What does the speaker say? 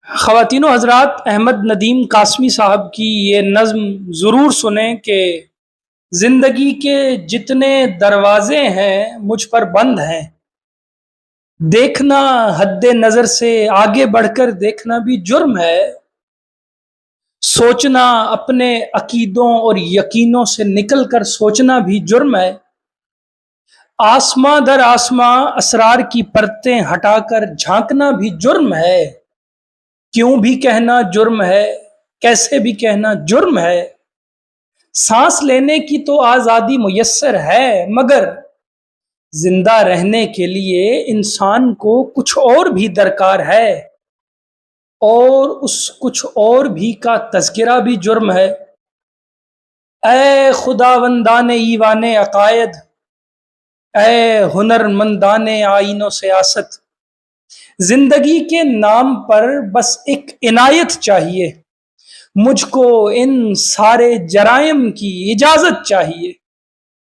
خواتین و حضرات، احمد ندیم قاسمی صاحب کی یہ نظم ضرور سنیں کہ زندگی کے جتنے دروازے ہیں مجھ پر بند ہیں۔ دیکھنا حد نظر سے آگے بڑھ کر دیکھنا بھی جرم ہے۔ سوچنا اپنے عقیدوں اور یقینوں سے نکل کر سوچنا بھی جرم ہے۔ آسماں در آسماں اسرار کی پرتیں ہٹا کر جھانکنا بھی جرم ہے۔ کیوں بھی کہنا جرم ہے، کیسے بھی کہنا جرم ہے۔ سانس لینے کی تو آزادی میسر ہے، مگر زندہ رہنے کے لیے انسان کو کچھ اور بھی درکار ہے، اور اس کچھ اور بھی کا تذکرہ بھی جرم ہے۔ اے خداوندان ایوان عقائد، اے ہنرمندان آئین و سیاست، زندگی کے نام پر بس ایک عنایت چاہیے، مجھ کو ان سارے جرائم کی اجازت چاہیے۔